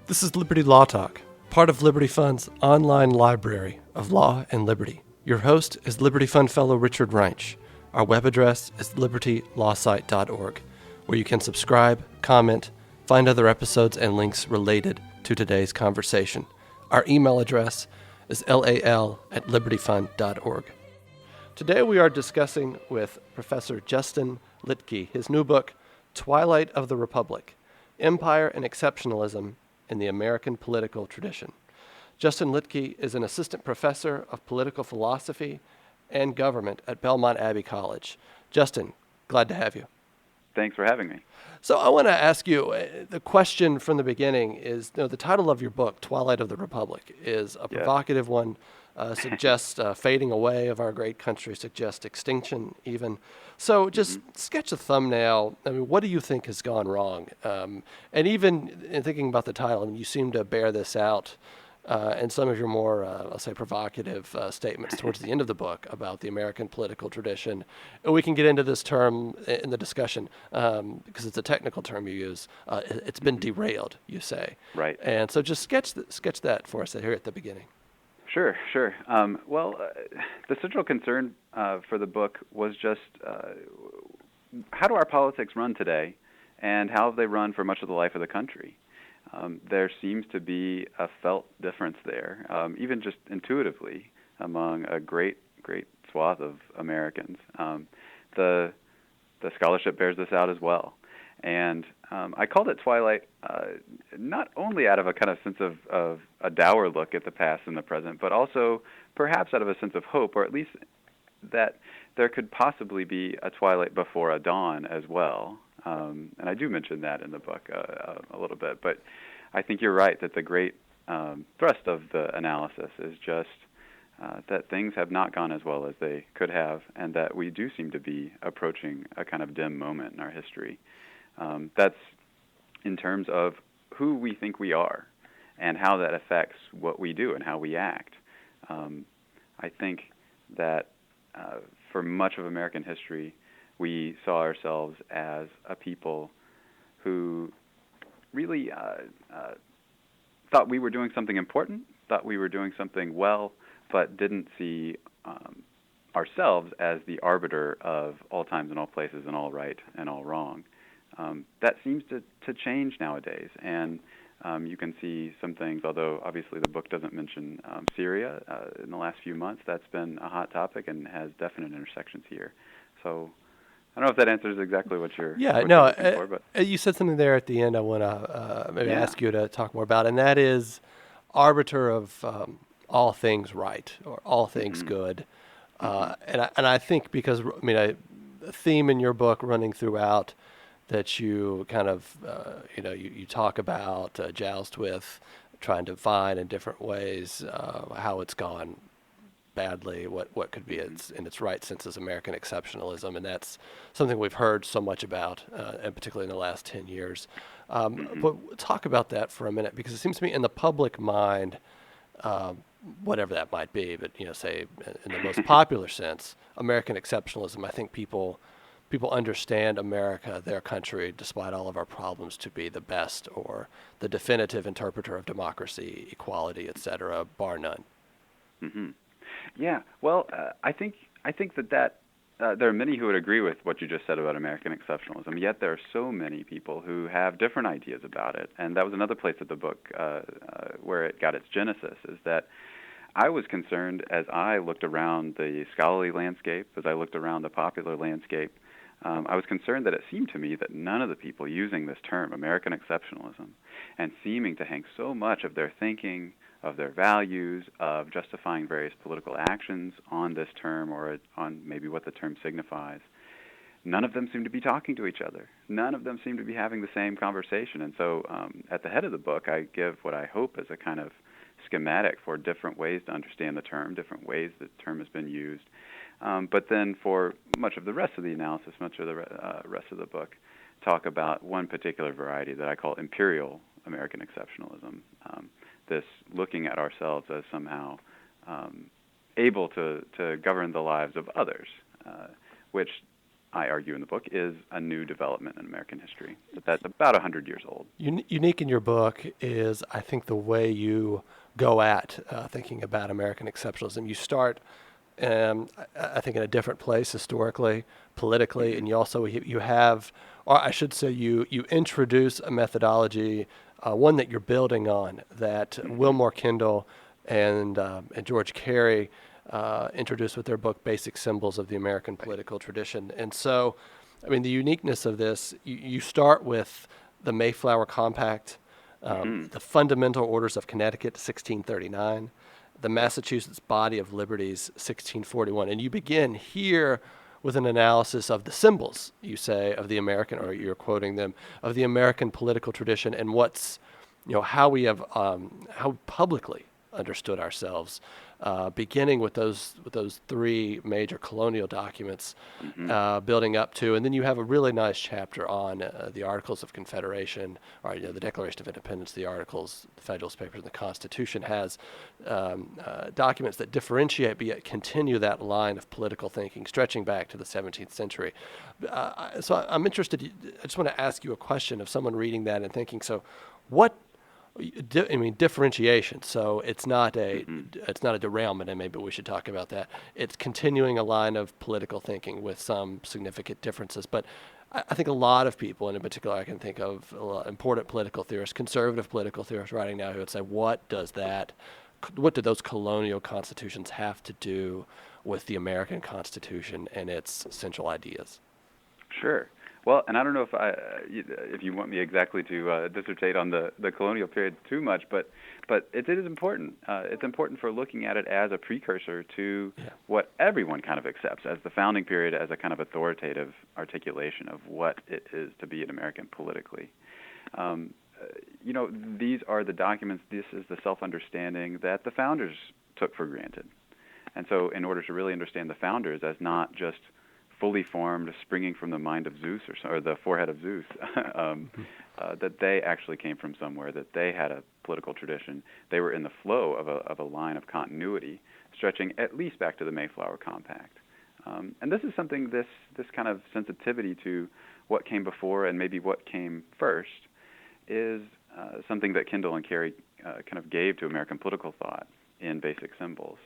This is Liberty Law Talk, part of Liberty Fund's online library of law and liberty. Your host is Liberty Fund fellow Richard Reinsch. Our web address is libertylawsite.org, where you can subscribe, comment, find other episodes and links related to today's conversation. Our email address is lal@libertyfund.org. Today we are discussing with Professor Justin Litke his new book, Twilight of the Republic, Empire and Exceptionalism in the American Political Tradition. Justin Litke is an assistant professor of political philosophy and government at Belmont Abbey College. Justin, glad to have you. Thanks for having me. So I want to ask you, the question from the beginning is, the title of your book, Twilight of the Republic, is a provocative one, suggests fading away of our great country, suggests extinction even. So just sketch a thumbnail. I mean, what do you think has gone wrong? And even in thinking about the title, I mean, you seem to bear this out in some of your more, I'll say, provocative statements towards the end of the book about the American political tradition. And we can get into this term in the discussion because it's a technical term you use. It's been derailed, you say. Right. And so just sketch that for us here at the beginning. Sure. The central concern for the book was just how do our politics run today, and how have they run for much of the life of the country? There seems to be a felt difference there, even just intuitively, among a great swath of Americans. The scholarship bears this out as well. And I called it Twilight not only out of a kind of sense of a dour look at the past and the present, but also perhaps out of a sense of hope, or at least that there could possibly be a twilight before a dawn as well. And I do mention that in the book a little bit. But I think you're right that the great thrust of the analysis is just that things have not gone as well as they could have, and that we do seem to be approaching a kind of dim moment in our history. That's in terms of who we think we are and how that affects what we do and how we act. I think that for much of American history, we saw ourselves as a people who really thought we were doing something important, thought we were doing something well, but didn't see ourselves as the arbiter of all times and all places and all right and all wrong. That seems to change nowadays, and you can see some things, although obviously the book doesn't mention Syria in the last few months. That's been a hot topic and has definite intersections here. So I don't know if that answers exactly what you're looking for. But you said something there at the end I want to maybe ask you to talk more about, and that is arbiter of all things right or all things good. And I think because, a theme in your book running throughout that you kind of, you talk about, joust with, trying to find in different ways how it's gone badly, what could be in its right sense as American exceptionalism, and that's something we've heard so much about, and particularly in the last 10 years. But talk about that for a minute, because it seems to me in the public mind, whatever that might be, but say in the most popular sense, American exceptionalism, I think people understand America, their country, despite all of our problems, to be the best or the definitive interpreter of democracy, equality, etc., bar none. Yeah, well, I think that there are many who would agree with what you just said about American exceptionalism, yet there are so many people who have different ideas about it. And that was another place of the book where it got its genesis, is that I was concerned as I looked around the scholarly landscape, as I looked around the popular landscape, I was concerned that it seemed to me that none of the people using this term, American exceptionalism, and seeming to hang so much of their thinking, of their values, of justifying various political actions on this term or on maybe what the term signifies, none of them seem to be talking to each other. None of them seem to be having the same conversation. And so at the head of the book, I give what I hope is a kind of schematic for different ways to understand the term, different ways the term has been used. But then for much of the rest of the analysis, much of the rest of the book, talk about one particular variety that I call Imperial American exceptionalism. This looking at ourselves as somehow able to govern the lives of others, which I argue in the book, is a new development in American history. That's about 100 years old. Unique in your book is, I think, the way you go at thinking about American exceptionalism. You start, I think, in a different place historically, politically, and you have, or I should say, you introduce a methodology, one that you're building on, that Wilmore Kendall and George Carey introduced with their book Basic Symbols of the American Political Tradition. And so, I mean, the uniqueness of this, you start with the Mayflower Compact, the Fundamental Orders of Connecticut, 1639, the Massachusetts Body of Liberties, 1641. And you begin here with an analysis of the symbols, you say, of the American, or you're quoting them, of the American political tradition, and what's, how we have, how publicly understood ourselves, beginning with those three major colonial documents, building up to, and then you have a really nice chapter on the Articles of Confederation, or the Declaration of Independence, the Articles, the Federalist Papers, and the Constitution has documents that differentiate but yet continue that line of political thinking, stretching back to the 17th century. So I'm interested. I just want to ask you a question of someone reading that and thinking, so what? I mean, differentiation. So it's not a derailment, and maybe we should talk about that. It's continuing a line of political thinking with some significant differences. But I think a lot of people, and in particular, I can think of a lot of important political theorists, conservative political theorists, writing now who would say, what do those colonial constitutions have to do with the American Constitution and its central ideas? Sure. Well, and I don't know if you want me exactly to dissertate on the colonial period too much, but it is important. It's important for looking at it as a precursor to what everyone kind of accepts as the founding period, as a kind of authoritative articulation of what it is to be an American politically. These are the documents. This is the self-understanding that the founders took for granted. And so, in order to really understand the founders as not just fully formed, springing from the mind of Zeus or the forehead of Zeus, that they actually came from somewhere, that they had a political tradition. They were in the flow of a line of continuity, stretching at least back to the Mayflower Compact. And this is something, this kind of sensitivity to what came before and maybe what came first, is something that Kendall and Carey kind of gave to American political thought in Basic Symbols.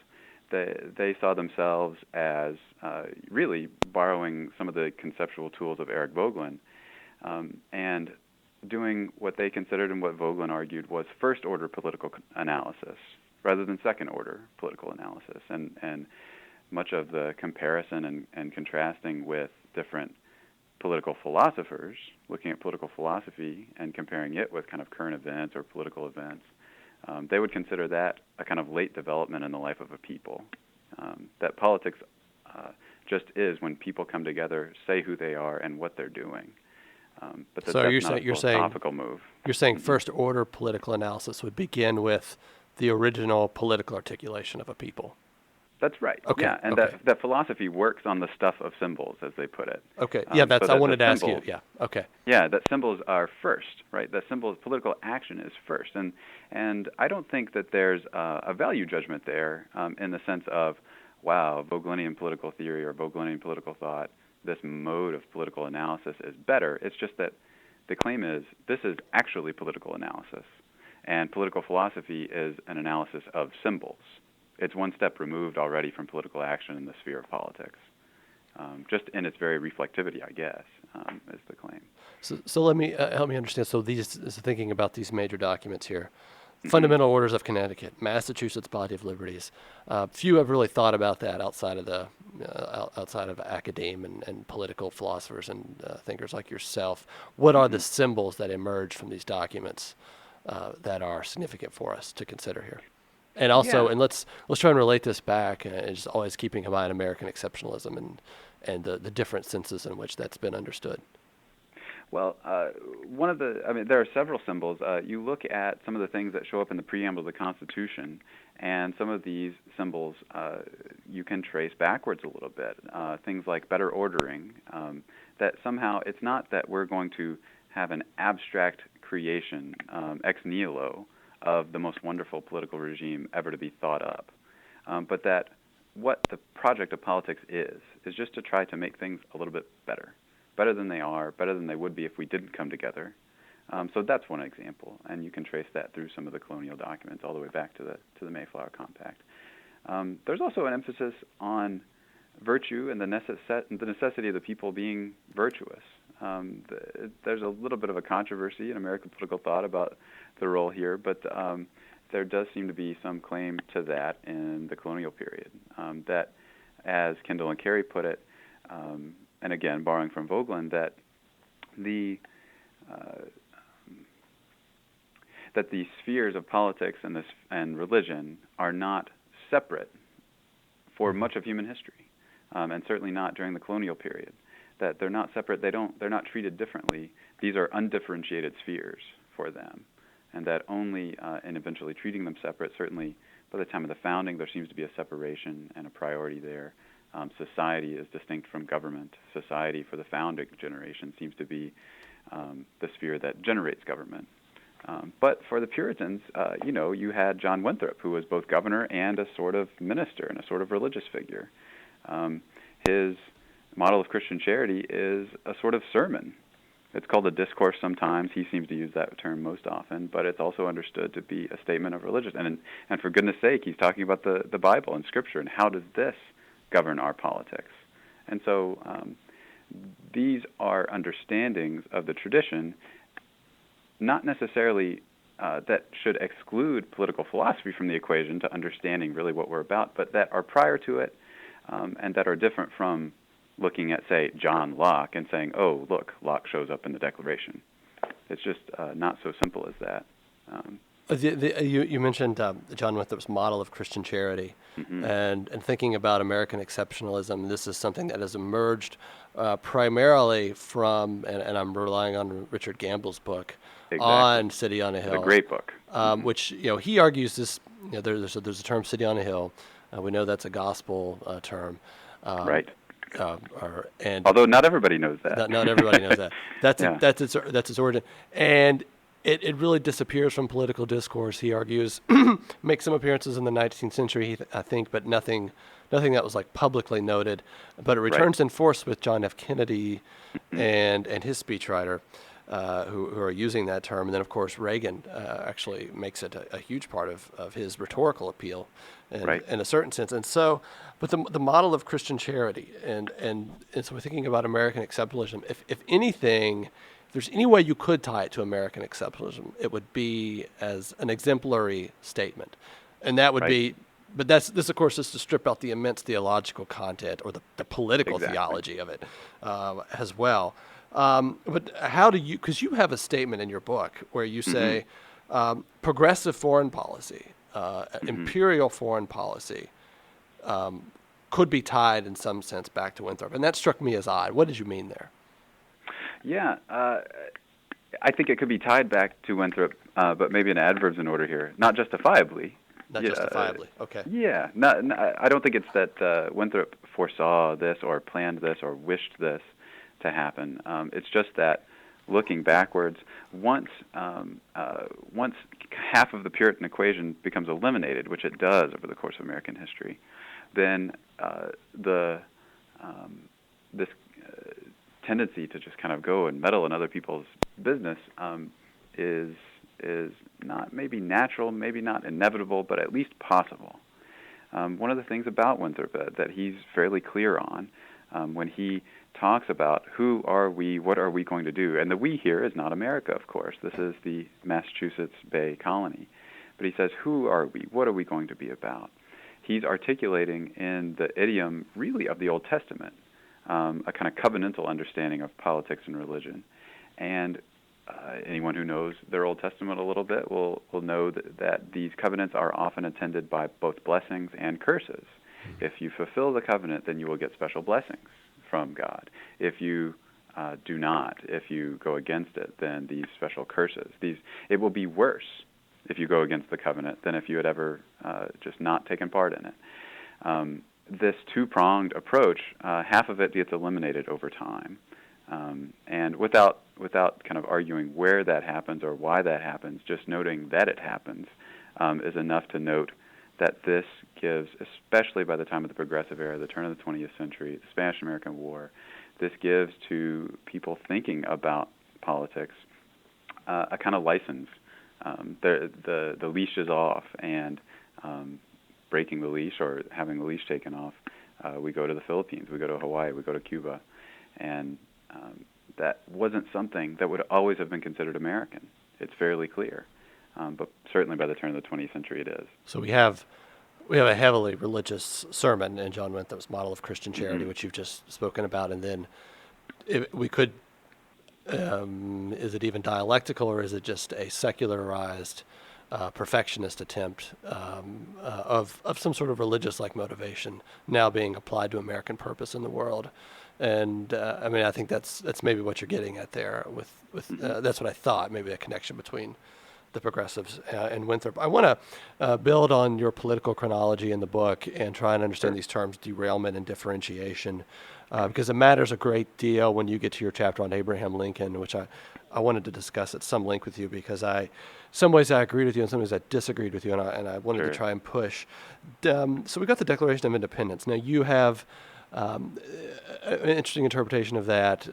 They saw themselves as really borrowing some of the conceptual tools of Eric Voegelin and doing what they considered and what Voegelin argued was first-order political analysis rather than second-order political analysis. And much of the comparison and contrasting with different political philosophers, looking at political philosophy and comparing it with kind of current events or political events, they would consider that a kind of late development in the life of a people. That politics just is when people come together, say who they are and what they're doing. But that's not a philosophical move. You're saying first order political analysis would begin with the original political articulation of a people. That's right. Okay. Yeah, and that philosophy works on the stuff of symbols, as they put it. Okay. Yeah, I wanted to ask you. Yeah. Okay. Yeah, that symbols are first, right? That symbols, political action is first, and I don't think that there's a value judgment there in the sense of, wow, Voegelinian political theory or Voegelinian political thought, this mode of political analysis is better. It's just that the claim is this is actually political analysis, and political philosophy is an analysis of symbols. It's one step removed already from political action in the sphere of politics, just in its very reflectivity, I guess, is the claim. So let me help me understand. So thinking about these major documents here, Fundamental Orders of Connecticut, Massachusetts Body of Liberties. Few have really thought about that outside of academe and political philosophers and thinkers like yourself. What are the symbols that emerge from these documents that are significant for us to consider here? And also, and let's try and relate this back, and just always keeping in mind American exceptionalism and the different senses in which that's been understood. Well, there are several symbols. You look at some of the things that show up in the preamble of the Constitution, and some of these symbols you can trace backwards a little bit. Things like better ordering, that somehow it's not that we're going to have an abstract creation, ex nihilo, of the most wonderful political regime ever to be thought up, but that what the project of politics is just to try to make things a little bit better than they are, better than they would be if we didn't come together. So that's one example, and you can trace that through some of the colonial documents all the way back to the Mayflower Compact. There's also an emphasis on virtue and the necessity of the people being virtuous. There's a little bit of a controversy in American political thought about the role here, but there does seem to be some claim to that in the colonial period. That, as Kendall and Carey put it, and again borrowing from Vogelin, that the spheres of politics and religion are not separate for much of human history, and certainly not during the colonial period. That they're not separate. They're not treated differently. These are undifferentiated spheres for them, and that only in eventually treating them separate. Certainly, by the time of the founding, there seems to be a separation and a priority there. Society is distinct from government. Society for the founding generation seems to be the sphere that generates government. But for the Puritans, you had John Winthrop, who was both governor and a sort of minister and a sort of religious figure. His model of Christian charity is a sort of sermon. It's called a discourse sometimes. He seems to use that term most often, but it's also understood to be a statement of religion. And for goodness sake, he's talking about the Bible and Scripture, and how does this govern our politics? And so these are understandings of the tradition, not necessarily that should exclude political philosophy from the equation to understanding really what we're about, but that are prior to it, and that are different from looking at, say, John Locke and saying, oh, look, Locke shows up in the Declaration. It's just not so simple as that. You mentioned John Winthrop's model of Christian charity, and thinking about American exceptionalism. This is something that has emerged primarily from, and I'm relying on Richard Gamble's book, on City on a Hill. It's a great book. Which he argues this. There's a term, City on a Hill. We know that's a gospel term. Right. And although not everybody knows that. Not everybody knows that. That's its origin, and it really disappears from political discourse. He argues, makes some appearances in the 19th century, I think, but nothing that was like publicly noted. But it returns in force with John F. Kennedy and his speechwriter, who are using that term, and then of course Reagan actually makes it a huge part of his rhetorical appeal, in a certain sense. And so, but the model of Christian charity, and so we're thinking about American exceptionalism. If anything, if there's any way you could tie it to American exceptionalism, it would be as an exemplary statement, and that would be. But this, of course, is to strip out the immense theological content or the political theology of it as well. But how do you, because you have a statement in your book where you say progressive foreign policy, imperial foreign policy could be tied in some sense back to Winthrop. And that struck me as odd. What did you mean there? Yeah, I think it could be tied back to Winthrop, but maybe in adverbs in order here. Not justifiably. Not justifiably, okay. Yeah, I don't think it's that Winthrop foresaw this or planned this or wished this to happen. It's just that looking backwards, once half of the Puritan equation becomes eliminated, which it does over the course of American history, then this tendency to just kind of go and meddle in other people's business is not maybe natural, maybe not inevitable, but at least possible. One of the things about Winthrop that he's fairly clear on when he talks about who are we, what are we going to do, and the we here is not America, of course. This is the Massachusetts Bay Colony. But he says, who are we, what are we going to be about? He's articulating in the idiom really of the Old Testament, a kind of covenantal understanding of politics and religion. And anyone who knows their Old Testament a little bit will know that these covenants are often attended by both blessings and curses. If you fulfill the covenant, then you will get special blessings from God. If you do not, if you go against it, then these special curses. It will be worse if you go against the covenant than if you had ever just not taken part in it. This two-pronged approach, half of it gets eliminated over time. And without kind of arguing where that happens or why that happens, just noting that it happens is enough to note that this gives, especially by the time of the Progressive Era, the turn of the 20th century, the Spanish-American War, this gives to people thinking about politics a kind of license. The leash is off, and breaking the leash or having the leash taken off, we go to the Philippines, we go to Hawaii, we go to Cuba, and that wasn't something that would always have been considered American. It's fairly clear, but certainly by the turn of the 20th century it is. So we have a heavily religious sermon in John Winthrop's Model of Christian Charity, which you've just spoken about, and then we could, is it even dialectical, or is it just a secularized perfectionist attempt of some sort of religious-like motivation now being applied to American purpose in the world? And I mean, I think that's maybe what you're getting at there. That's what I thought. Maybe a connection between the progressives and Winthrop. I want to build on your political chronology in the book and try and understand these terms, derailment and differentiation, because it matters a great deal when you get to your chapter on Abraham Lincoln, which I wanted to discuss at some length with you, because some ways I agreed with you and some ways I disagreed with you, and I wanted to try and push. So we got the Declaration of Independence. Now you have an interesting interpretation of that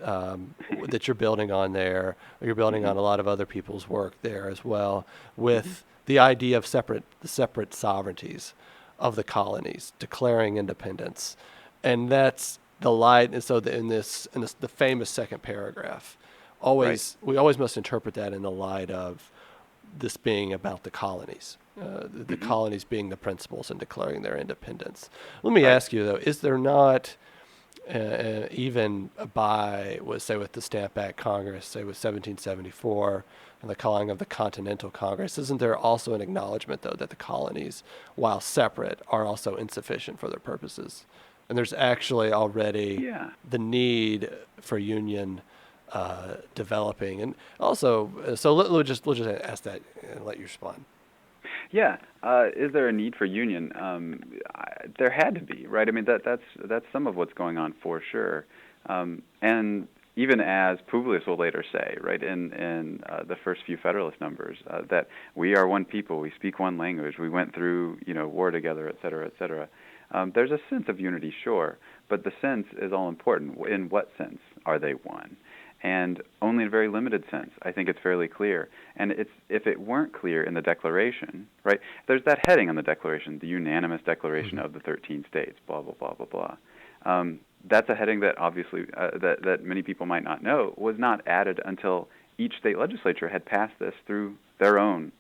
that you're building on there. You're building on a lot of other people's work there as well, with the idea of the separate sovereignties of the colonies, declaring independence, and that's the light. And so the famous second paragraph, we always must interpret that in the light of this being about the colonies. The colonies being the principals and declaring their independence. Let me ask you, though, is there not, even with the Stamp Act Congress, say with 1774, and the calling of the Continental Congress, isn't there also an acknowledgement, though, that the colonies, while separate, are also insufficient for their purposes? And there's actually already the need for union developing. And also, so we'll just ask that and let you respond. Yeah, is there a need for union? There had to be, right? I mean, that's some of what's going on for sure. And even as Publius will later say, right, in the first few Federalist numbers, that we are one people, we speak one language, we went through, war together, et cetera, et cetera. There's a sense of unity, sure, but the sense is all important. In what sense are they one? And only in a very limited sense. I think it's fairly clear. And if it weren't clear in the Declaration, right, there's that heading on the Declaration, the unanimous declaration of the 13 states, blah, blah, blah, blah, blah. That's a heading that obviously, that many people might not know, was not added until each state legislature had passed this through their own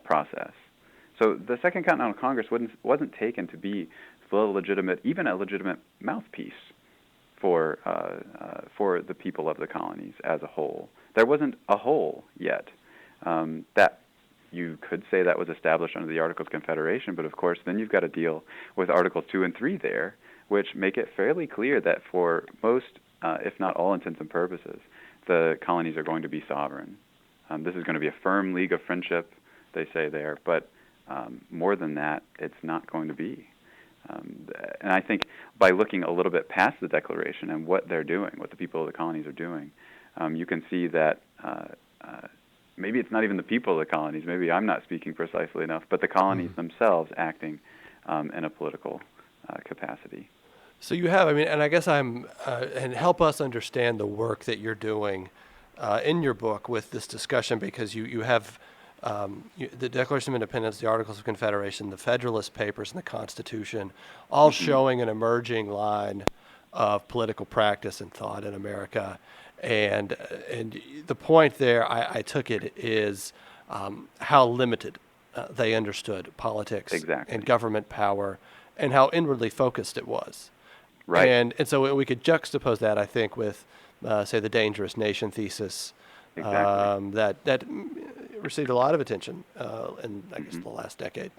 process. So the Second Continental Congress wasn't taken to be even a legitimate mouthpiece for the people of the colonies as a whole. There wasn't a whole yet. That you could say that was established under the Articles of Confederation, but of course then you've got to deal with Articles 2 and 3 there, which make it fairly clear that for most, if not all intents and purposes, the colonies are going to be sovereign. This is going to be a firm league of friendship, they say there, but more than that, it's not going to be. And I think by looking a little bit past the Declaration and what they're doing, what the people of the colonies are doing, you can see that maybe it's not even the people of the colonies, maybe I'm not speaking precisely enough, but the colonies themselves acting in a political capacity. So you have, and I guess and help us understand the work that you're doing in your book with this discussion, because you have the Declaration of Independence, the Articles of Confederation, the Federalist Papers, and the Constitution, all showing an emerging line of political practice and thought in America. And the point there, I took it, is how limited they understood politics and government power, and how inwardly focused it was. Right. And so we could juxtapose that, I think, with, say, the Dangerous Nation thesis. That received a lot of attention in, I guess, the last decade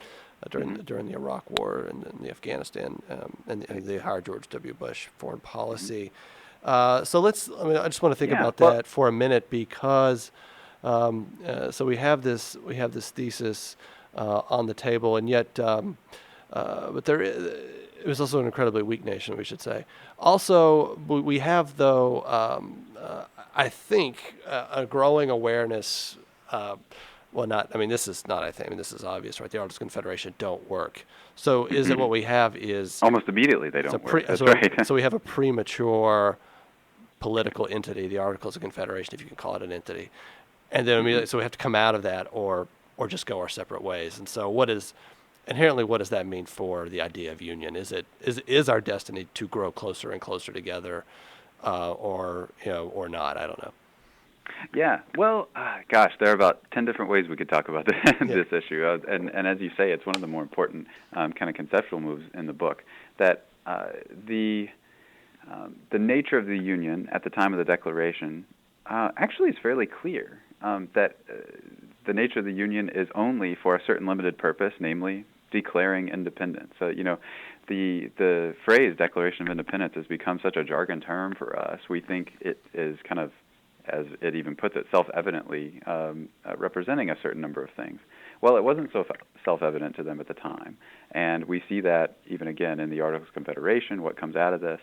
during the Iraq War and the Afghanistan and the higher George W. Bush foreign policy. So I just want to think about that for a minute, because so we have this thesis on the table, and yet, but it was also an incredibly weak nation, we should say. Also, we have, though, I think, a growing awareness well, not, I mean, this is not, I think, I mean, this is obvious, right? The Articles of Confederation don't work. So is it what we have is, Almost immediately they don't work. That's right. so we have a premature political entity, the Articles of Confederation, if you can call it an entity. And then immediately, so we have to come out of that or just go our separate ways. And so inherently, what does that mean for the idea of union? Is our destiny to grow closer and closer together, or not? I don't know. Yeah. Well, gosh, there are about 10 different ways we could talk about this issue. And as you say, it's one of the more important kind of conceptual moves in the book, that the nature of the Union at the time of the Declaration actually is fairly clear, that the nature of the Union is only for a certain limited purpose, namely declaring independence. So, the phrase Declaration of Independence has become such a jargon term for us. We think it is kind of, as it even puts it, self-evidently representing a certain number of things. Well, it wasn't so self-evident to them at the time, and we see that even again in the Articles of Confederation, what comes out of this.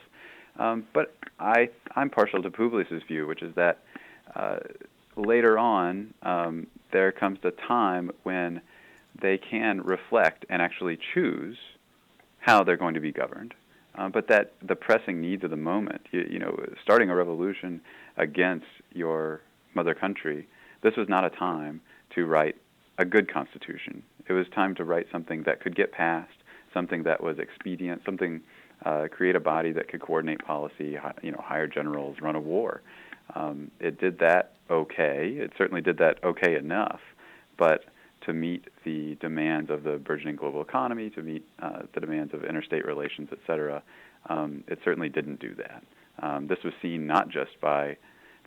But I'm partial to Publius's view, which is that later on there comes the time when they can reflect and actually choose how they're going to be governed. But that the pressing needs of the moment, starting a revolution against your mother country, this was not a time to write a good constitution. It was time to write something that could get passed, something that was expedient, create a body that could coordinate policy, hire generals, run a war. It did that okay. It certainly did that okay enough, but to meet the demands of the burgeoning global economy, to meet the demands of interstate relations, et cetera, it certainly didn't do that. This was seen not just by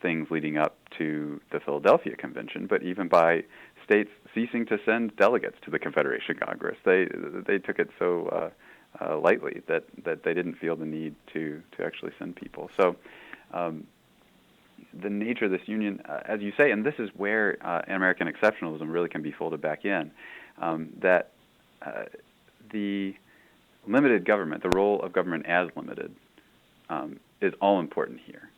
things leading up to the Philadelphia Convention, but even by states ceasing to send delegates to the Confederation Congress. They took it so lightly that they didn't feel the need to actually send people. So the nature of this union, as you say, and this is where American exceptionalism really can be folded back in, that the limited government, the role of government as limited, is all important here.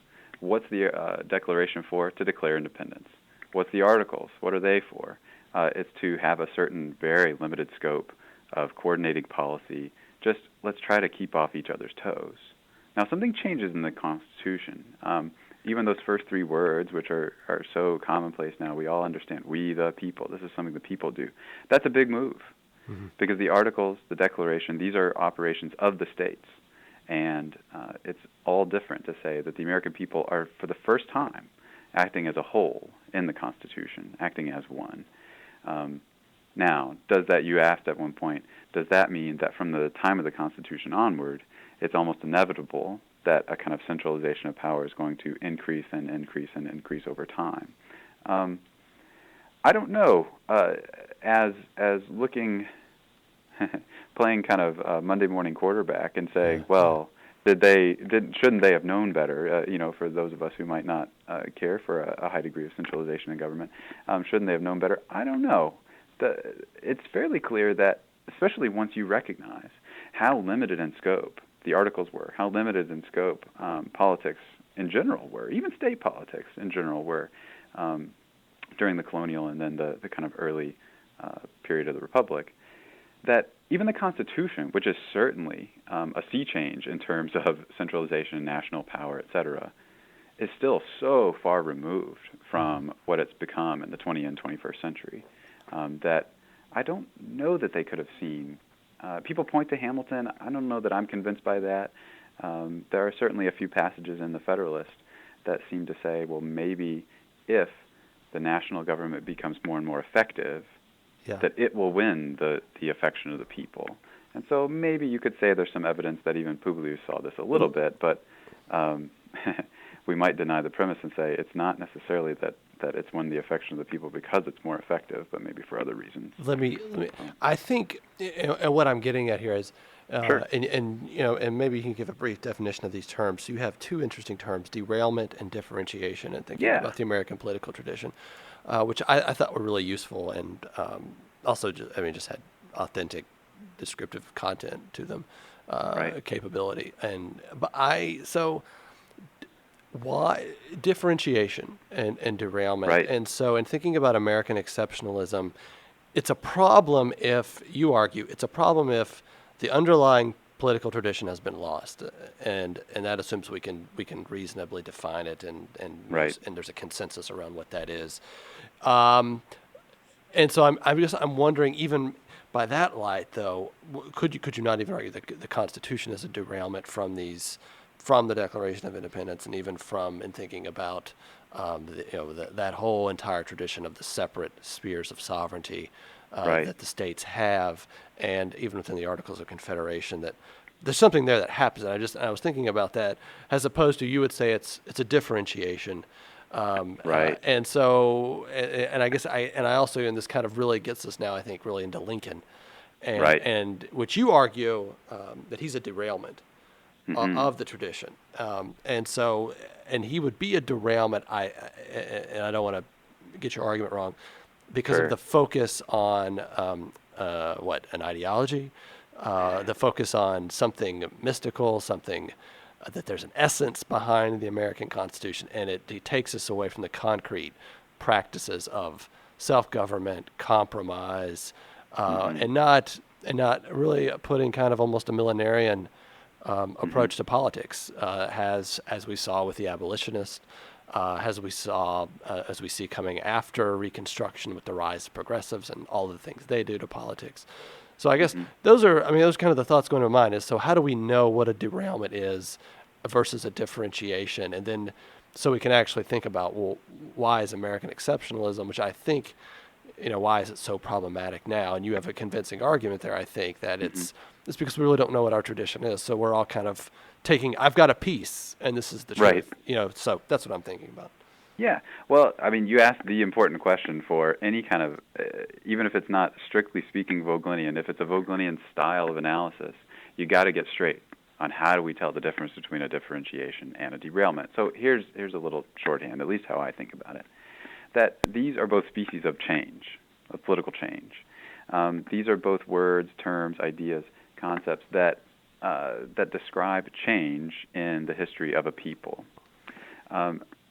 What's the Declaration for? To declare independence. What's the Articles? What are they for? It's to have a certain very limited scope of coordinating policy. Just let's try to keep off each other's toes. Now, something changes in the Constitution. Even those first three words, which are so commonplace now, we all understand, we the people. This is something the people do. That's a big move, because the Articles, the Declaration, these are operations of the states. And it's all different to say that the American people are, for the first time, acting as a whole in the Constitution, acting as one. Now, you asked at one point, does that mean that from the time of the Constitution onward, it's almost inevitable that a kind of centralization of power is going to increase and increase and increase over time? I don't know. As looking, playing kind of Monday morning quarterback and saying, well, shouldn't they have known better? For those of us who might not care for a high degree of centralization in government, shouldn't they have known better? I don't know. It's fairly clear that, especially once you recognize how limited in scope the Articles were, how limited in scope politics in general were, even state politics in general were, during the colonial and then the kind of early period of the Republic, that even the Constitution, which is certainly a sea change in terms of centralization, national power, et cetera, is still so far removed from what it's become in the 20th and 21st century that I don't know that they could have seen. People point to Hamilton. I don't know that I'm convinced by that. There are certainly a few passages in the Federalist that seem to say, well, maybe if the national government becomes more and more effective, that it will win the affection of the people. And so maybe you could say there's some evidence that even Publius saw this a little bit, but we might deny the premise and say it's not necessarily that it's won the affection of the people because it's more effective, but maybe for other reasons. I think, and what I'm getting at here is, Sure. and maybe you can give a brief definition of these terms. So you have two interesting terms, derailment and differentiation, and thinking about the American political tradition, which I thought were really useful, and also just had authentic descriptive content to them, Right. capability. why differentiation and derailment. Right. And so in thinking about American exceptionalism, it's a problem if you argue it's a problem if the underlying political tradition has been lost, and that assumes we can reasonably define it, Right. and there's a consensus around what that is. Um, and so I'm wondering, even by that light, though, could you not even argue that the Constitution is a derailment from the Declaration of Independence, and even from in thinking about that whole entire tradition of the separate spheres of sovereignty Right. that the states have, and even within the Articles of Confederation, that there's something there that happens. And I was thinking about that, as opposed to, you would say it's a differentiation. Right. And so, and I guess I also, and this kind of really gets us now, I think, really into Lincoln, Right. and which you argue that he's a derailment of the tradition, and so, and he would be a derailment. And I don't want to get your argument wrong, because Sure. of the focus on an ideology, the focus on something mystical, something that there's an essence behind the American Constitution, and it takes us away from the concrete practices of self-government, compromise, and not really putting kind of almost a millenarian approach to politics, as we saw with the abolitionists, as we see coming after Reconstruction with the rise of progressives and all the things they do to politics. So I guess those are kind of the thoughts going to mind, is, so how do we know what a derailment is versus a differentiation? And then so we can actually think about, well, why is American exceptionalism, which I think, why is it so problematic now? And you have a convincing argument there, I think, that it's because we really don't know what our tradition is. So we're all kind of I've got a piece, and this is the Right. truth. So that's what I'm thinking about. Yeah. Well, I mean, you asked the important question for any kind of, even if it's not strictly speaking Vogelinian, if it's a Vogelinian style of analysis, you got to get straight on how do we tell the difference between a differentiation and a derailment. So here's a little shorthand, at least how I think about it, that these are both species of change, of political change. These are both words, terms, ideas, concepts that describe change in the history of a people.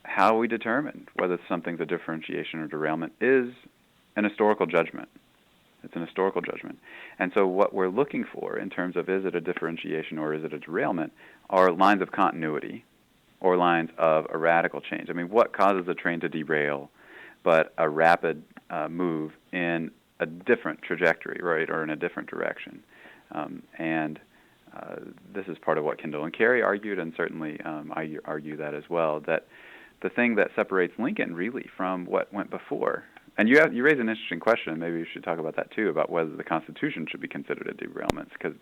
How we determine whether something's a differentiation or derailment is an historical judgment. It's an historical judgment. And so what we're looking for in terms of, is it a differentiation or is it a derailment, are lines of continuity or lines of a radical change. I mean, what causes a train to derail but a rapid move in a different trajectory, right, or in a different direction? This is part of what Kendall and Carey argued, and certainly I argue that as well, that the thing that separates Lincoln really from what went before, and you raise an interesting question, maybe you should talk about that too, about whether the Constitution should be considered a derailment, because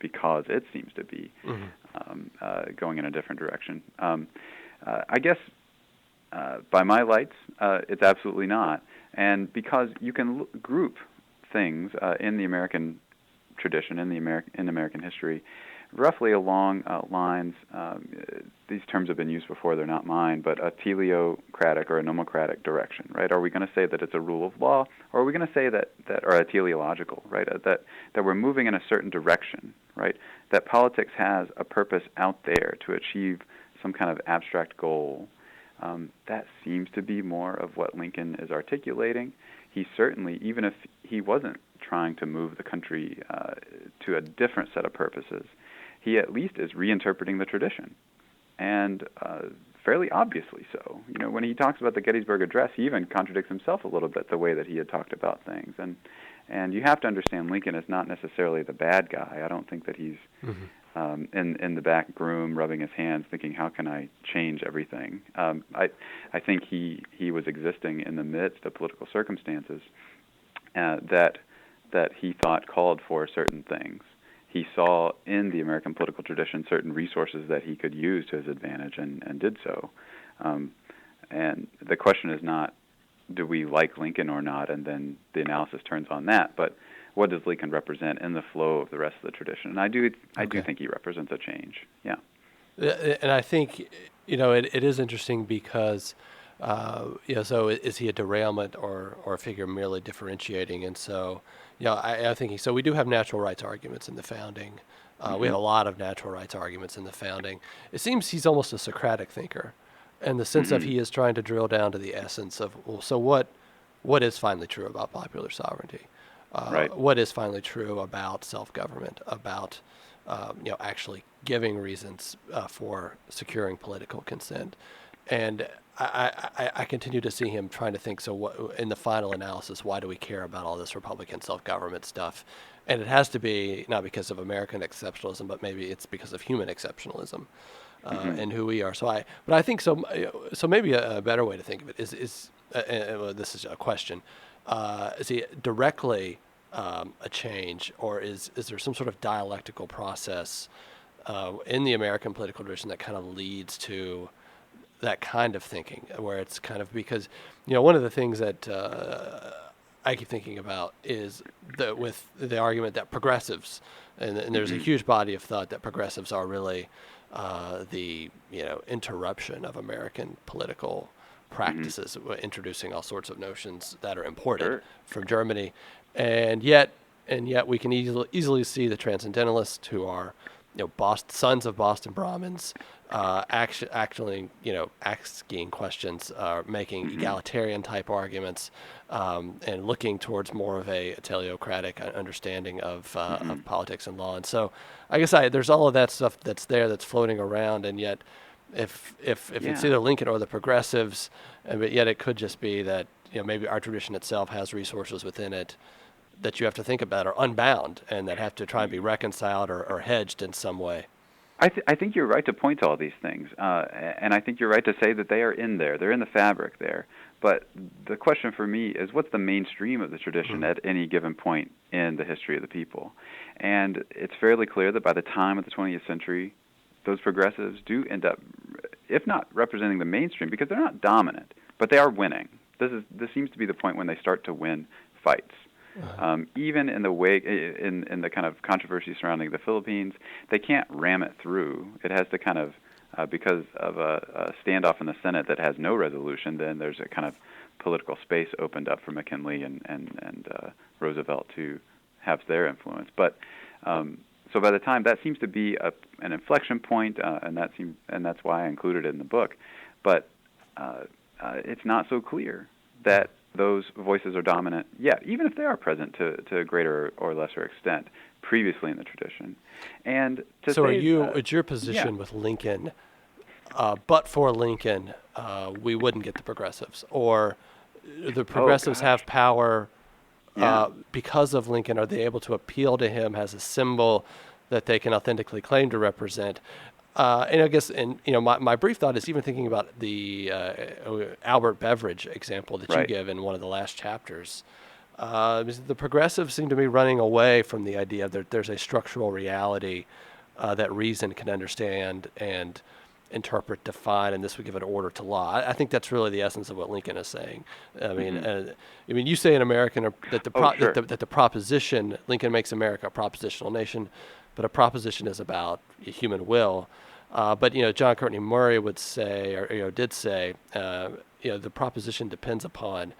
it seems to be going in a different direction. I guess by my lights, it's absolutely not, and because you can group things in the American tradition, in American history, roughly along lines, these terms have been used before, they're not mine, but a teleocratic or a nomocratic direction, right? Are we going to say that it's a rule of law, or are we going to say that or a teleological, right? That we're moving in a certain direction, right? That politics has a purpose out there to achieve some kind of abstract goal. That seems to be more of what Lincoln is articulating. He certainly, even if he wasn't trying to move the country to a different set of purposes, he at least is reinterpreting the tradition, and fairly obviously so. When he talks about the Gettysburg Address, he even contradicts himself a little bit, the way that he had talked about things. And you have to understand, Lincoln is not necessarily the bad guy. I don't think that he's in the back room rubbing his hands thinking, how can I change everything? I think he was existing in the midst of political circumstances that he thought called for certain things. He saw in the American political tradition certain resources that he could use to his advantage, and did so. And the question is not, do we like Lincoln or not, and then the analysis turns on that, but what does Lincoln represent in the flow of the rest of the tradition? And I do think he represents a change. Yeah. And I think, it is interesting because, so is he a derailment or a figure merely differentiating? And so, I think so we do have natural rights arguments in the founding. We have a lot of natural rights arguments in the founding. It seems he's almost a Socratic thinker. and the sense of he is trying to drill down to the essence of, well, so what is finally true about popular sovereignty? Right. What is finally true about self-government, about actually giving reasons for securing political consent? And I continue to see him trying to think, so what, in the final analysis, why do we care about all this Republican self-government stuff? And it has to be not because of American exceptionalism, but maybe it's because of human exceptionalism and who we are. But I think so. So maybe a better way to think of it is well, this is a question. Is he directly a change, or is there some sort of dialectical process in the American political tradition that kind of leads to that kind of thinking, where it's kind of, because one of the things that I keep thinking about is with the argument that progressives, and there's a huge body of thought that progressives are really the interruption of American political practices, introducing all sorts of notions that are imported from Germany, and yet we can easily see the transcendentalists, who are sons of Boston Brahmins, actually asking questions, making egalitarian type arguments, and looking towards more of a teleocratic understanding of politics and law. And so I guess there's all of that stuff that's there, that's floating around, and yet if it's either Lincoln or the progressives, but yet it could just be that maybe our tradition itself has resources within it that you have to think about are unbound and that have to try and be reconciled or hedged in some way. I think you're right to point to all these things, and I think you're right to say that they are in there. They're in the fabric there. But the question for me is, what's the mainstream of the tradition at any given point in the history of the people? And it's fairly clear that by the time of the 20th century, those progressives do end up, if not representing the mainstream, because they're not dominant, but they are winning. This seems to be the point when they start to win fights. Even in the way in the kind of controversy surrounding the Philippines, they can't ram it through. It has to kind of, because of a standoff in the Senate that has no resolution, then there's a kind of political space opened up for McKinley and Roosevelt to have their influence. But so by the time, that seems to be an inflection point, and that's why I included it in the book. But it's not so clear that those voices are dominant yet, even if they are present to a greater or lesser extent previously in the tradition. And so it's your position with Lincoln, but for Lincoln, we wouldn't get the progressives, or the progressives have power because of Lincoln? Are they able to appeal to him as a symbol that they can authentically claim to represent? And I guess, my brief thought is, even thinking about the Albert Beveridge example that you give in one of the last chapters, the progressives seem to be running away from the idea that there's a structural reality that reason can understand and interpret, define, and this would give an order to law. I think that's really the essence of what Lincoln is saying. I mean, you say in American that the proposition, Lincoln makes America a propositional nation, but a proposition is about human will. But John Courtney Murray would say, or did say, the proposition depends upon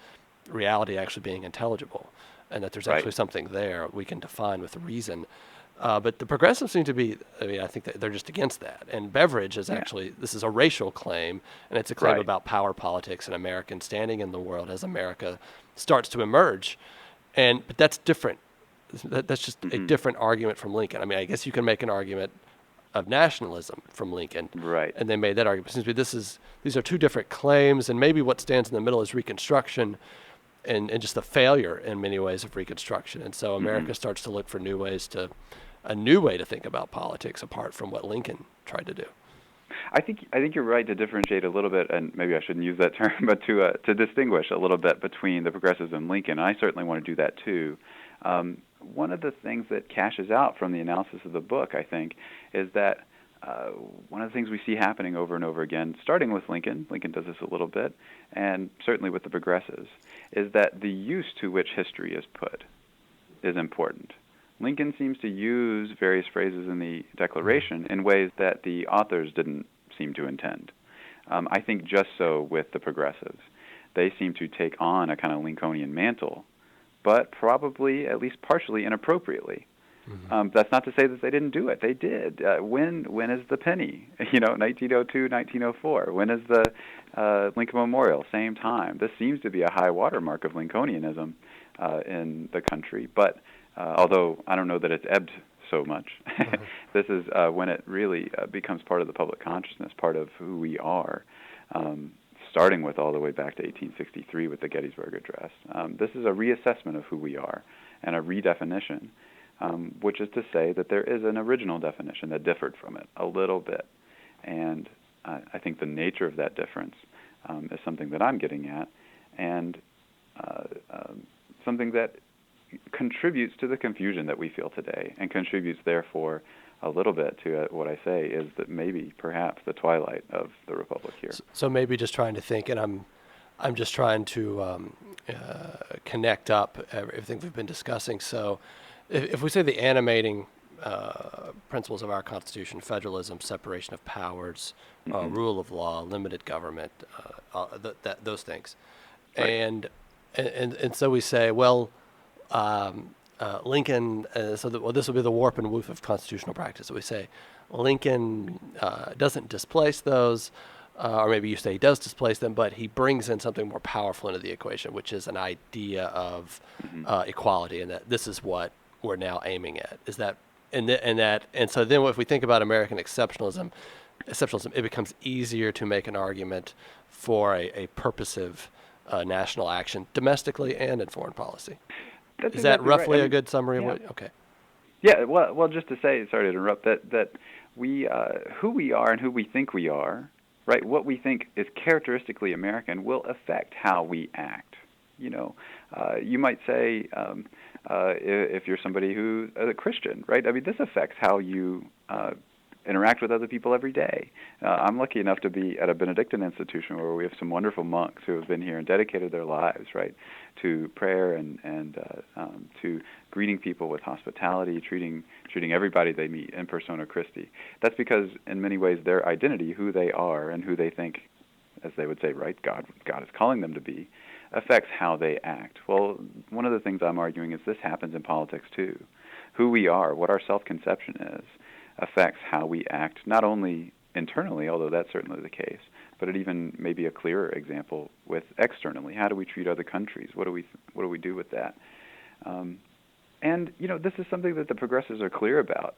reality actually being intelligible, and that there's actually something there we can define with reason. But the progressives seem to be, I think that they're just against that. And Beveridge is actually, this is a racial claim, and it's a claim about power politics and American standing in the world as America starts to emerge. But that's different. That's just a different argument from Lincoln. I mean, I guess you can make an argument of nationalism from Lincoln, and they made that argument. Seems to be these are two different claims, and maybe what stands in the middle is Reconstruction, and just the failure in many ways of Reconstruction. And so America starts to look for a new way to think about politics apart from what Lincoln tried to do. I think you're right to differentiate a little bit, and maybe I shouldn't use that term, but to distinguish a little bit between the progressives and Lincoln. I certainly want to do that too. One of the things that cashes out from the analysis of the book, I think, is that one of the things we see happening over and over again, starting with Lincoln does this a little bit, and certainly with the progressives, is that the use to which history is put is important. Lincoln seems to use various phrases in the Declaration in ways that the authors didn't seem to intend. I think just so with the progressives. They seem to take on a kind of Lincolnian mantle, but probably at least partially inappropriately. That's not to say that they didn't do it. They did. When is the penny? 1902, 1904. When is the Lincoln Memorial? Same time. This seems to be a high watermark of Lincolnianism in the country. But although I don't know that it's ebbed so much, this is when it really becomes part of the public consciousness, part of who we are. Starting with all the way back to 1863 with the Gettysburg Address. This is a reassessment of who we are and a redefinition, which is to say that there is an original definition that differed from it a little bit. And I think the nature of that difference is something that I'm getting at, and something that contributes to the confusion that we feel today, and contributes, therefore, a little bit to what I say is that maybe, perhaps, the twilight of the Republic here. So maybe just trying to think, and I'm just trying to connect up everything we've been discussing. So if we say the animating principles of our Constitution, federalism, separation of powers, rule of law, limited government, those things, right. and so we say, well, Lincoln, this will be the warp and woof of constitutional practice. So we say Lincoln doesn't displace those, or maybe you say he does displace them, but he brings in something more powerful into the equation, which is an idea of equality, and that this is what we're now aiming at. Is that and so then if we think about American exceptionalism, it becomes easier to make an argument for a purposive national action domestically and in foreign policy. That's Is that roughly right. a good summary of what? Okay. Yeah. Well, just to say, sorry to interrupt, that we who we are and who we think we are, right? What we think is characteristically American will affect how we act. You might say if you're somebody who's a Christian, right? I mean, this affects how you interact with other people every day. I'm lucky enough to be at a Benedictine institution where we have some wonderful monks who have been here and dedicated their lives, right, to prayer and to greeting people with hospitality, treating everybody they meet in persona Christi. That's because, in many ways, their identity, who they are and who they think, as they would say, right, God is calling them to be, affects how they act. Well, one of the things I'm arguing is this happens in politics too. Who we are, what our self-conception is, affects how we act, not only internally, although that's certainly the case, but it even may be a clearer example with externally. How do we treat other countries? What do we do with that? And this is something that the progressives are clear about.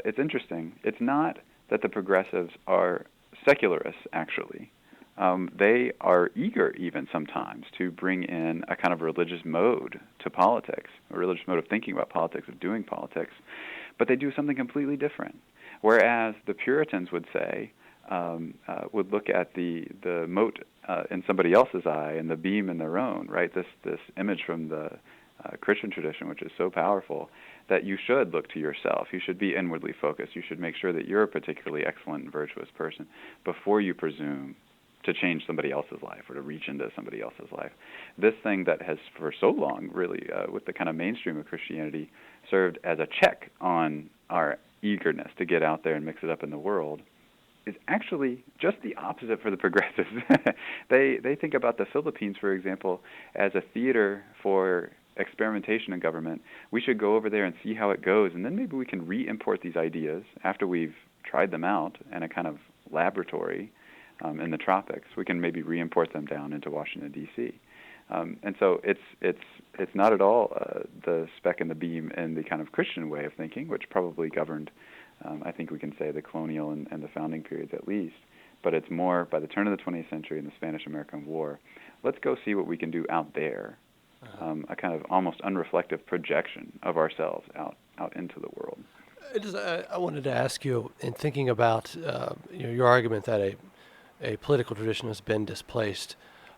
It's interesting. It's not that the progressives are secularists, actually. They are eager, even sometimes, to bring in a kind of religious mode to politics, a religious mode of thinking about politics, of doing politics. But they do something completely different. Whereas the Puritans would say, would look at the mote in somebody else's eye and the beam in their own, right? This image from the Christian tradition, which is so powerful, that you should look to yourself. You should be inwardly focused. You should make sure that you're a particularly excellent and virtuous person before you presume to change somebody else's life or to reach into somebody else's life. This thing that has for so long, really, with the kind of mainstream of Christianity, served as a check on our eagerness to get out there and mix it up in the world, is actually just the opposite for the progressives. They think about the Philippines, for example, as a theater for experimentation in government. We should go over there and see how it goes, and then maybe we can re-import these ideas after we've tried them out in a kind of laboratory in the tropics. We can maybe re-import them down into Washington, D.C. And so it's not at all the speck in the beam in the kind of Christian way of thinking, which probably governed, I think we can say, the colonial and the founding periods at least. But it's more by the turn of the 20th century and the Spanish-American War. Let's go see what we can do out there, a kind of almost unreflective projection of ourselves out into the world. I wanted to ask you, in thinking about your argument that a political tradition has been displaced.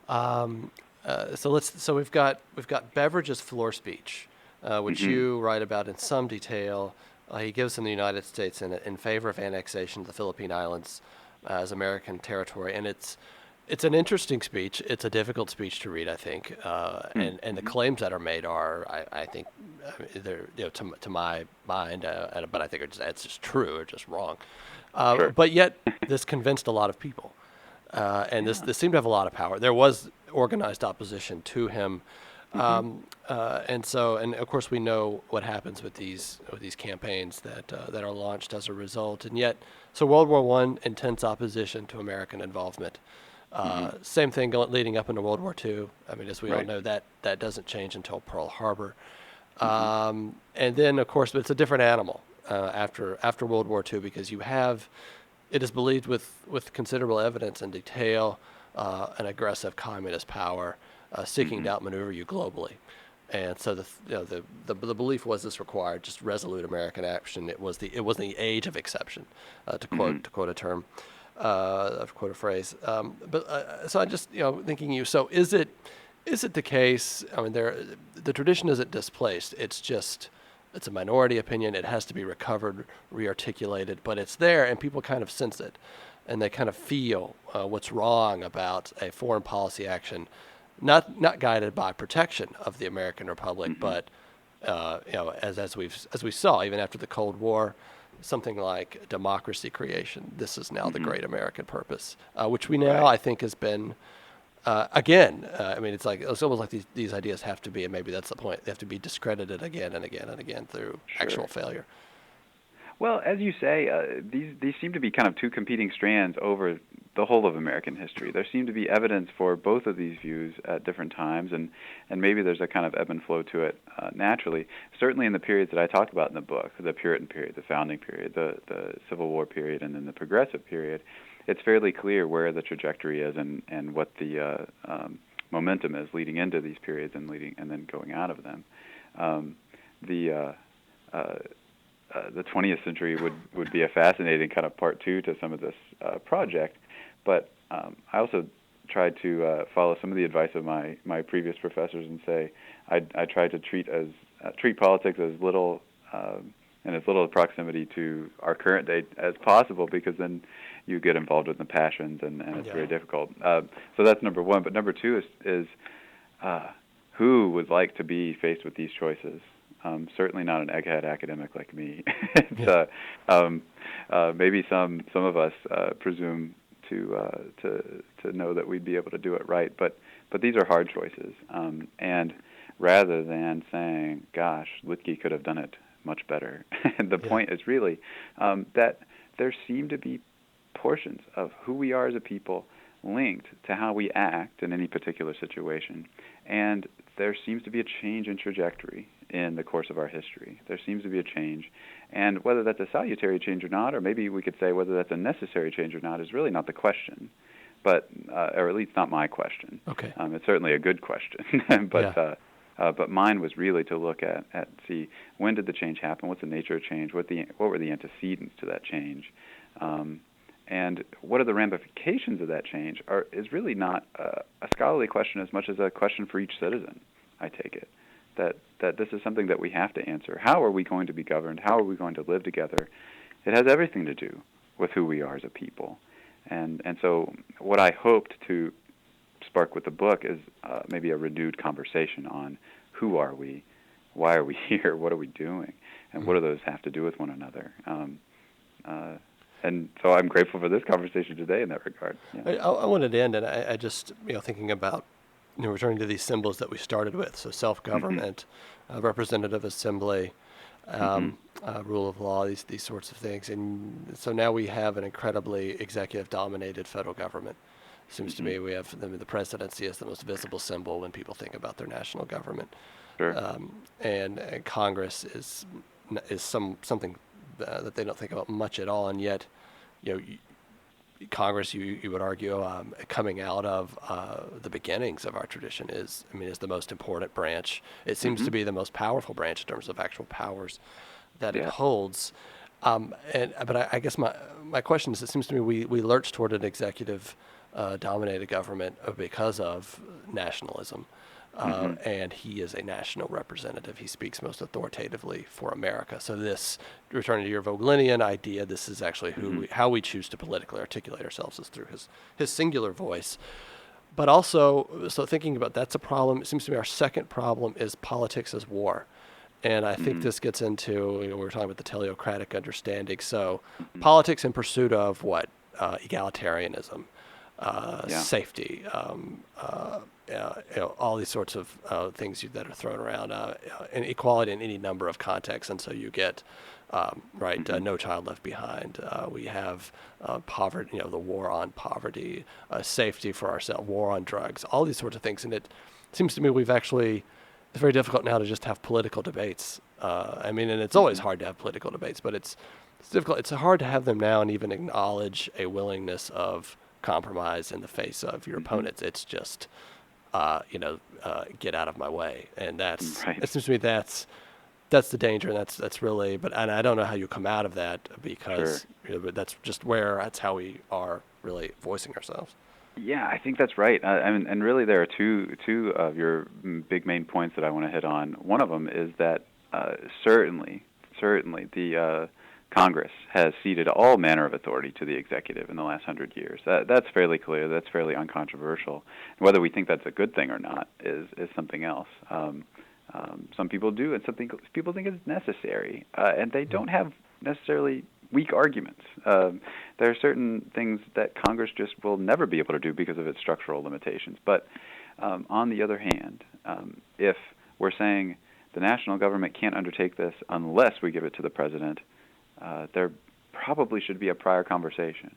So we've got Beveridge's floor speech, which you write about in some detail. He gives in the United States in favor of annexation of the Philippine Islands as American territory, and it's an interesting speech. It's a difficult speech to read, I think, and the claims that are made are, I think, they're to my mind, but I think it's just true or just wrong. Sure. But yet, this convinced a lot of people. This seemed to have a lot of power. There was organized opposition to him. And of course, we know what happens with these campaigns that are launched as a result. And yet, so World War I, intense opposition to American involvement. Same thing leading up into World War II. I mean, as we all know, that doesn't change until Pearl Harbor. And then, of course, it's a different animal after World War II, because it is believed with considerable evidence and detail, an aggressive communist power seeking to outmaneuver you globally. And so the belief was this required just resolute American action. It was the age of exception, to quote a term, quote a phrase. So I just thinking so is it the case? I mean, the tradition isn't displaced. It's a minority opinion. It has to be recovered, rearticulated, but it's there, and people kind of sense it, and they kind of feel what's wrong about a foreign policy action, not guided by protection of the American Republic, but as we saw even after the Cold War, something like democracy creation. This is now the great American purpose, which we now I think has been. Again, I mean, it's almost like these ideas have to be, and maybe that's the point, they have to be discredited again and again and again through actual failure. Well, as you say, these seem to be kind of two competing strands over the whole of American history. There seem to be evidence for both of these views at different times, and maybe there's a kind of ebb and flow to it naturally. Certainly in the periods that I talk about in the book, the Puritan period, the founding period, the Civil War period, and then the Progressive period, it's fairly clear where the trajectory is and what the momentum is leading into these periods and then going out of them. The 20th century would be a fascinating kind of part two to some of this project, but I also tried to follow some of the advice of my previous professors and say I tried to treat politics as little and as little proximity to our current day as possible, because then you get involved in the passions and it's very difficult. So that's number one. But number two is who would like to be faced with these choices? Certainly not an egghead academic like me. Maybe some of us presume to know that we'd be able to do it right, but these are hard choices. And rather than saying, "Gosh, Litke could have done it much better," the point is really that there seem to be portions of who we are as a people linked to how we act in any particular situation, and there seems to be a change in trajectory in the course of our history. There seems to be a change, and whether that's a salutary change or not, or maybe we could say whether that's a necessary change or not, is really not the question, but or at least not my question. Okay. It's certainly a good question, but mine was really to look at see when did the change happen, what's the nature of change, what were the antecedents to that change, and what are the ramifications of that change is really not a scholarly question as much as a question for each citizen, I take it. That this is something that we have to answer. How are we going to be governed? How are we going to live together? It has everything to do with who we are as a people. And so what I hoped to spark with the book is maybe a renewed conversation on who are we, why are we here, what are we doing, and what do those have to do with one another. And so I'm grateful for this conversation today in that regard. Yeah. I wanted to end, and I just thinking about returning to these symbols that we started with, so self-government, representative assembly, rule of law, these sorts of things. And so now we have an incredibly executive-dominated federal government. It seems to me we have the presidency as the most visible symbol when people think about their national government. Sure. And Congress is something that they don't think about much at all, and yet, Congress, you would argue, coming out of the beginnings of our tradition is the most important branch. It seems to be the most powerful branch in terms of actual powers that it holds. But I guess my question is, it seems to me we lurch toward an executive dominated government because of nationalism. And he is a national representative. He speaks most authoritatively for America. So this, returning to your Vogelinian idea, this is actually how we choose to politically articulate ourselves is through his singular voice. But also, so thinking about that's a problem. It seems to me our second problem is politics as war. And I think this gets into, we were talking about the teleocratic understanding. So politics in pursuit of what? Egalitarianism. safety, all these sorts of things that are thrown around, and equality in any number of contexts. And so you get, no child left behind. We have poverty, the war on poverty, safety for ourselves, war on drugs, all these sorts of things. And it seems to me it's very difficult now to just have political debates. And it's always hard to have political debates, but it's difficult. It's hard to have them now and even acknowledge a willingness of compromise in the face of your opponents. It's just, get out of my way. And it seems to me that's the danger, and that's really, and I don't know how you come out of that, because but that's how we are really voicing ourselves. Yeah, I think that's right. And really, there are two of your big main points that I want to hit on. One of them is that certainly the Congress has ceded all manner of authority to the executive in the last 100 years. That's fairly clear. That's fairly uncontroversial. Whether we think that's a good thing or not is something else. Some people do, and some people think it's necessary, and they don't have necessarily weak arguments. There are certain things that Congress just will never be able to do because of its structural limitations. But on the other hand, if we're saying the national government can't undertake this unless we give it to the president, there probably should be a prior conversation.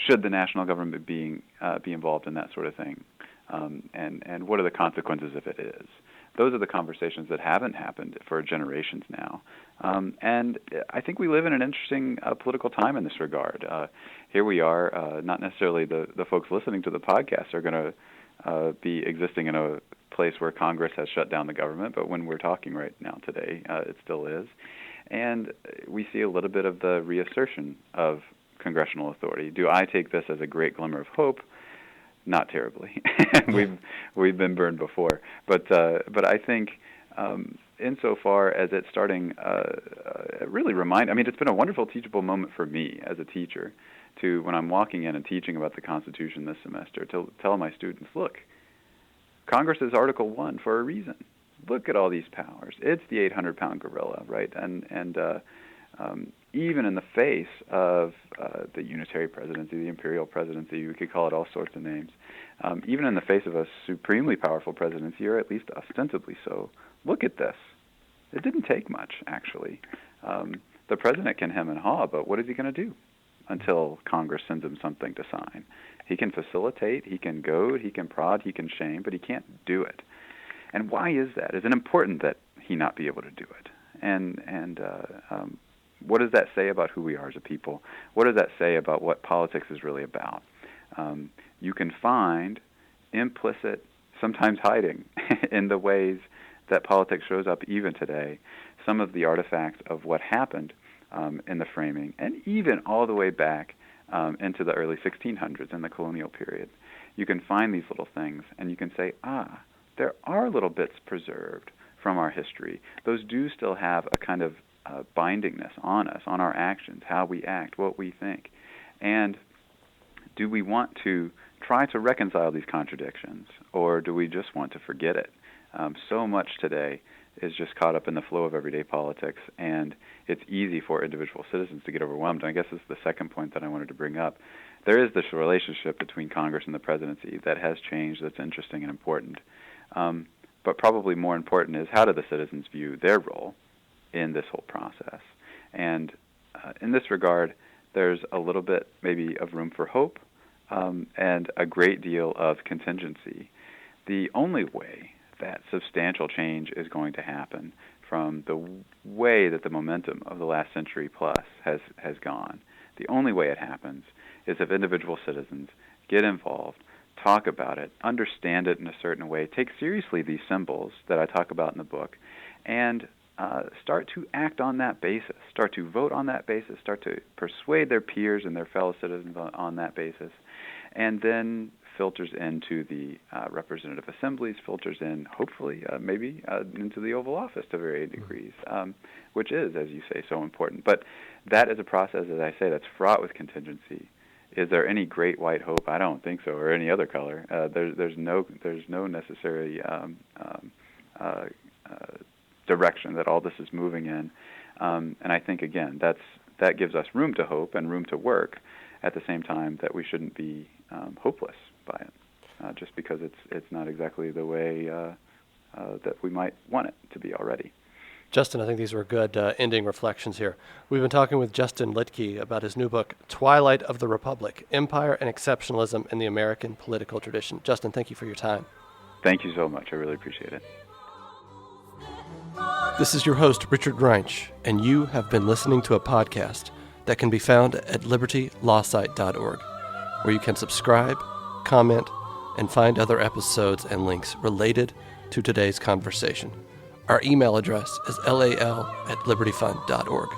Should the national government be involved in that sort of thing? And what are the consequences if it is? Those are the conversations that haven't happened for generations now. And I think we live in an interesting political time in this regard. Here we are, not necessarily the folks listening to the podcast are going to be existing in a place where Congress has shut down the government, but when we're talking right now today, it still is. And we see a little bit of the reassertion of congressional authority. Do I take this as a great glimmer of hope? Not terribly. We've been burned before, but I think insofar as it's starting, really it's been a wonderful teachable moment for me as a teacher, to when I'm walking in and teaching about the Constitution this semester, to tell my students, look, Congress is Article 1 for a reason. Look at all these powers. It's the 800-pound gorilla, right? And even in the face of the unitary presidency, the imperial presidency, we could call it all sorts of names, even in the face of a supremely powerful presidency, or at least ostensibly so, look at this. It didn't take much, actually. The president can hem and haw, but what is he going to do until Congress sends him something to sign? He can facilitate, he can goad, he can prod, he can shame, but he can't do it. And why is that? Is it important that he not be able to do it? And what does that say about who we are as a people? What does that say about what politics is really about? You can find implicit, sometimes hiding, in the ways that politics shows up even today, some of the artifacts of what happened in the framing, and even all the way back into the early 1600s in the colonial period. You can find these little things, and you can say, there are little bits preserved from our history. Those do still have a kind of bindingness on us, on our actions, how we act, what we think. And do we want to try to reconcile these contradictions, or do we just want to forget it? So much today is just caught up in the flow of everyday politics, and it's easy for individual citizens to get overwhelmed. And I guess this is the second point that I wanted to bring up. There is this relationship between Congress and the presidency that has changed, that's interesting and important. But probably more important is, how do the citizens view their role in this whole process? And in this regard, there's a little bit maybe of room for hope and a great deal of contingency. The only way that substantial change is going to happen from the way that the momentum of the last century plus has gone, the only way it happens is if individual citizens get involved, talk about it, understand it in a certain way, take seriously these symbols that I talk about in the book, and start to act on that basis, start to vote on that basis, start to persuade their peers and their fellow citizens on that basis, and then filters into the representative assemblies, filters in, hopefully, maybe into the Oval Office to varying degrees, which is, as you say, so important. But that is a process, as I say, that's fraught with contingency. Is there any great white hope? I don't think so, or any other color. There's no necessary direction that all this is moving in, and I think again that gives us room to hope and room to work, at the same time that we shouldn't be hopeless. by it, just because it's not exactly the way that we might want it to be already. Justin, I think these were good ending reflections here. We've been talking with Justin Litke about his new book, Twilight of the Republic, Empire and Exceptionalism in the American Political Tradition. Justin, thank you for your time. Thank you so much. I really appreciate it. This is your host, Richard Reinsch, and you have been listening to a podcast that can be found at libertylawsite.org, where you can subscribe, comment, and find other episodes and links related to today's conversation. Our email address is lal@libertyfund.org.